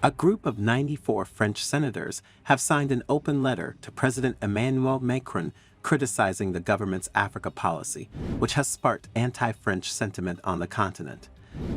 A group of 94 French senators have signed an open letter to President Emmanuel Macron criticizing the government's Africa policy, which has sparked anti-French sentiment on the continent.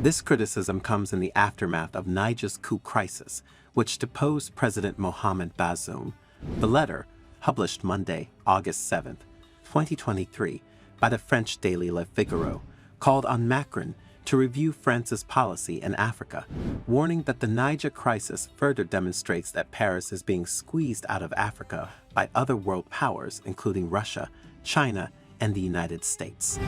This criticism comes in the aftermath of Niger's coup crisis, which deposed President Mohamed Bazoum. The letter, published Monday, August 7, 2023, by the French daily Le Figaro, called on Macron to review France's policy in Africa, warning that the Niger crisis further demonstrates that Paris is being squeezed out of Africa by other world powers, including Russia, China, and the United States.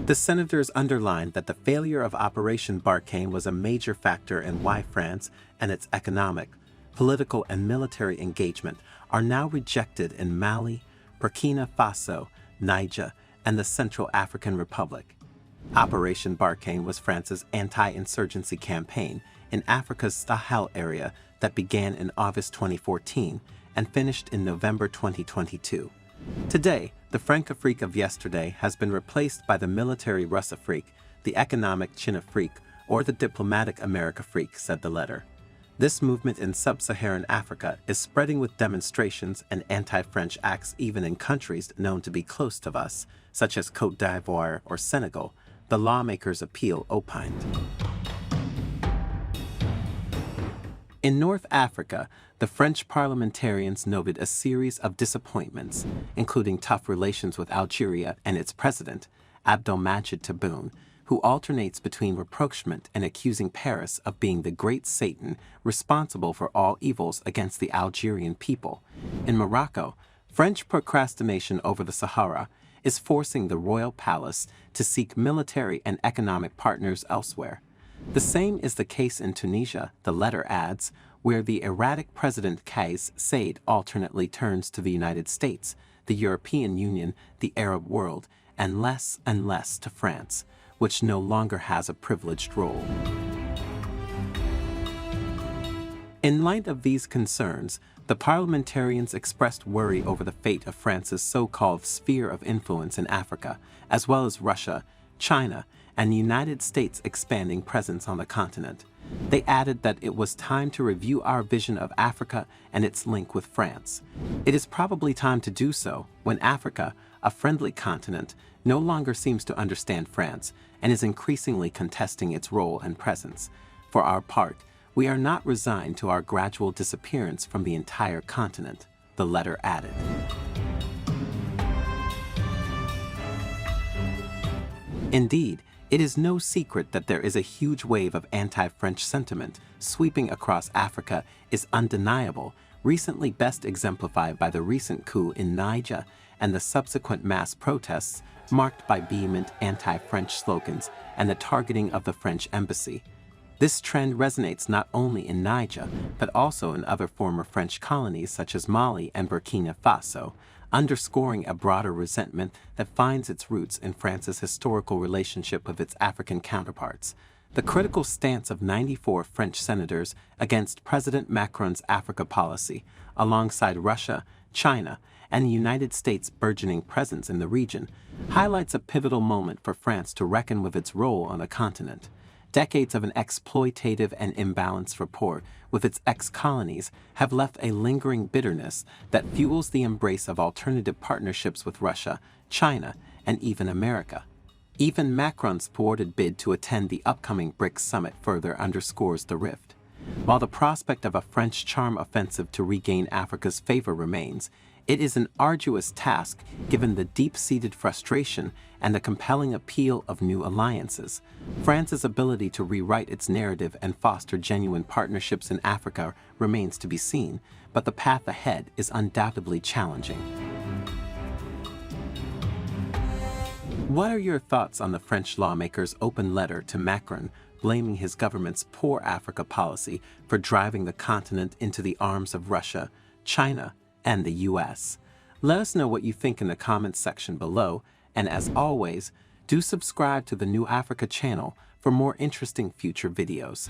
The senators underlined that the failure of Operation Barkhane was a major factor in why France and its economic, political, and military engagement are now rejected in Mali, Burkina Faso, Niger, and the Central African Republic. Operation Barkhane was France's anti-insurgency campaign in Africa's Sahel area that began in August 2014 and finished in November 2022. Today, the Francafrique of yesterday has been replaced by the military Russafrique, the economic Chinafrique, or the diplomatic Americafrique, said the letter. This movement in sub-Saharan Africa is spreading with demonstrations and anti-French acts even in countries known to be close to us, such as Côte d'Ivoire or Senegal, the Lawmakers' appeal opined. In North Africa, the French parliamentarians noted a series of disappointments, including tough relations with Algeria and its president, Abdelmadjid Tebboune, who alternates between rapprochement and accusing Paris of being the great Satan responsible for all evils against the Algerian people. In Morocco, French procrastination over the Sahara is forcing the royal palace to seek military and economic partners elsewhere. The same is the case in Tunisia, the letter adds, where the erratic President Kais Saied alternately turns to the United States, the European Union, the Arab world, and less to France, which no longer has a privileged role. In light of these concerns, the parliamentarians expressed worry over the fate of France's so-called sphere of influence in Africa, as well as Russia, China, and the United States' expanding presence on the continent. They added that it was time to review our vision of Africa and its link with France. It is probably time to do so when Africa, a friendly continent, no longer seems to understand France and is increasingly contesting its role and presence. For our part, we are not resigned to our gradual disappearance from the entire continent, the letter added. Indeed, it is no secret that there is a huge wave of anti-French sentiment sweeping across Africa is undeniable, recently best exemplified by the recent coup in Niger and the subsequent mass protests marked by vehement anti-French slogans and the targeting of the French embassy. This trend resonates not only in Niger, but also in other former French colonies such as Mali and Burkina Faso, underscoring a broader resentment that finds its roots in France's historical relationship with its African counterparts. The critical stance of 94 French senators against President Macron's Africa policy, alongside Russia, China, and the United States' burgeoning presence in the region, highlights a pivotal moment for France to reckon with its role on the continent. Decades of an exploitative and imbalanced rapport with its ex-colonies have left a lingering bitterness that fuels the embrace of alternative partnerships with Russia, China, and even America. Even Macron's thwarted bid to attend the upcoming BRICS summit further underscores the rift. While the prospect of a French charm offensive to regain Africa's favor remains, it is an arduous task given the deep-seated frustration and the compelling appeal of new alliances. France's ability to rewrite its narrative and foster genuine partnerships in Africa remains to be seen, but the path ahead is undoubtedly challenging. What are your thoughts on the French lawmaker's open letter to Macron blaming his government's poor Africa policy for driving the continent into the arms of Russia, China, and the U.S.? Let us know what you think in the comments section below, and as always, do subscribe to the New Africa channel for more interesting future videos.